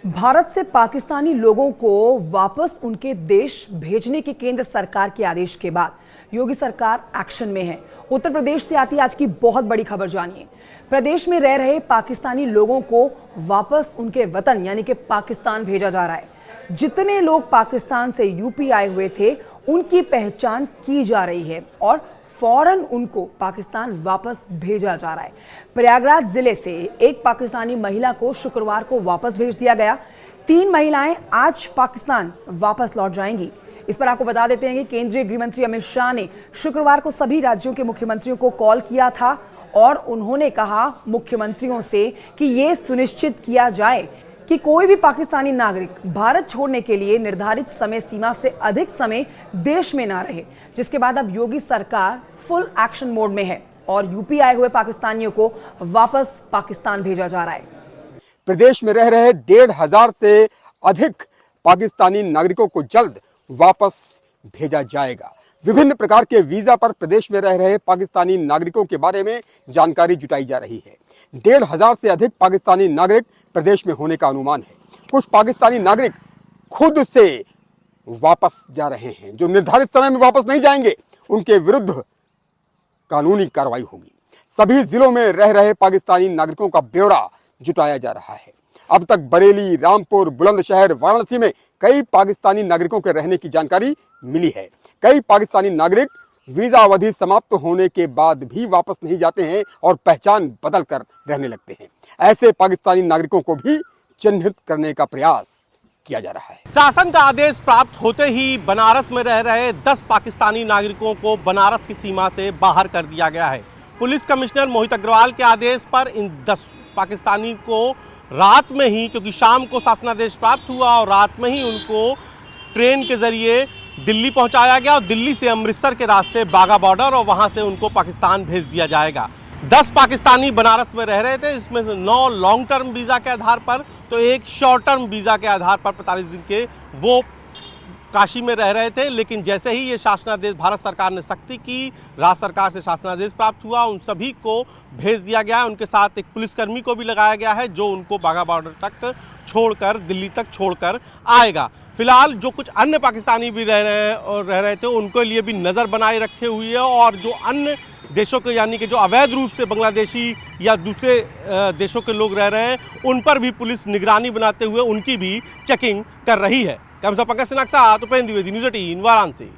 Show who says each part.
Speaker 1: भारत से पाकिस्तानी लोगों को वापस उनके देश भेजने के केंद्र सरकार के आदेश के बाद योगी सरकार एक्शन में है। उत्तर प्रदेश से आती आज की बहुत बड़ी खबर जानिए। प्रदेश में रह रहे पाकिस्तानी लोगों को वापस उनके वतन यानी कि पाकिस्तान भेजा जा रहा है। जितने लोग पाकिस्तान से यूपी आए हुए थे उनकी पहचान की जा रही है और फौरन उनको पाकिस्तान वापस भेजा जा रहा है। प्रयागराज जिले से एक पाकिस्तानी महिला को शुक्रवार को वापस भेज दिया गया। 3 महिलाएं आज पाकिस्तान वापस लौट जाएंगी। इस पर आपको बता देते हैं कि केंद्रीय गृह मंत्री अमित शाह ने शुक्रवार को सभी राज्यों के मुख्यमंत्रियों को कॉल किया था और उन्होंने कहा मुख्यमंत्रियों से कि ये सुनिश्चित किया जाए कि कोई भी पाकिस्तानी नागरिक भारत छोड़ने के लिए निर्धारित समय सीमा से अधिक समय देश में ना रहे। जिसके बाद अब योगी सरकार फुल एक्शन मोड में है और यूपी आए हुए पाकिस्तानियों को वापस पाकिस्तान भेजा जा रहा है।
Speaker 2: प्रदेश में रह रहे 1,500 से अधिक पाकिस्तानी नागरिकों को जल्द वापस भेजा जाएगा। विभिन्न प्रकार के वीजा पर प्रदेश में रह रहे पाकिस्तानी नागरिकों के बारे में जानकारी जुटाई जा रही है। 1,500 से अधिक पाकिस्तानी नागरिक प्रदेश में होने का अनुमान है। कुछ पाकिस्तानी नागरिक खुद से वापस जा रहे हैं। जो निर्धारित समय में वापस नहीं जाएंगे उनके विरुद्ध कानूनी कार्रवाई होगी। सभी जिलों में रह रहे पाकिस्तानी नागरिकों का ब्यौरा जुटाया जा रहा है। अब तक बरेली, रामपुर, बुलंदशहर, वाराणसी में कई पाकिस्तानी नागरिकों के रहने की जानकारी मिली है। कई पाकिस्तानी नागरिक वीजा अवधि समाप्त होने के बाद भी वापस नहीं जाते हैं और पहचान बदल कर रहने लगते हैं। ऐसे पाकिस्तानी नागरिकों को भी चिन्हित करने का प्रयास किया जा रहा है।
Speaker 3: शासन का आदेश प्राप्त होते ही बनारस में रह रहे 10 पाकिस्तानी नागरिकों को बनारस की सीमा से बाहर कर दिया गया है। पुलिस कमिश्नर मोहित अग्रवाल के आदेश पर इन 10 पाकिस्तानी को रात में ही, क्योंकि शाम को शासनादेश प्राप्त हुआ और रात में ही उनको ट्रेन के जरिए दिल्ली पहुंचाया गया और दिल्ली से अमृतसर के रास्ते बाघा बॉर्डर और वहां से उनको पाकिस्तान भेज दिया जाएगा। 10 पाकिस्तानी बनारस में रह रहे थे, इसमें से 9 लॉन्ग टर्म वीज़ा के आधार पर तो एक शॉर्ट टर्म वीज़ा के आधार पर 45 दिन के वो काशी में रह रहे थे। लेकिन जैसे ही ये शासनादेश भारत सरकार ने सख्ती की, राज्य सरकार से शासनादेश प्राप्त हुआ, उन सभी को भेज दिया गया है। उनके साथ एक पुलिसकर्मी को भी लगाया गया है जो उनको बाघा बॉर्डर तक छोड़कर, दिल्ली तक छोड़कर आएगा। फिलहाल जो कुछ अन्य पाकिस्तानी भी रह रहे थे उनके लिए भी नज़र बनाए रखे हुई है और जो अन्य देशों के यानी कि जो अवैध रूप से बांग्लादेशी या दूसरे देशों के लोग रह रहे हैं उन पर भी पुलिस निगरानी बनाते हुए उनकी भी चेकिंग कर रही है। कैमरा पंकज सिन्हा के साथ उपेंद्र द्विवेदी, न्यूज़ 18 वाराणसी।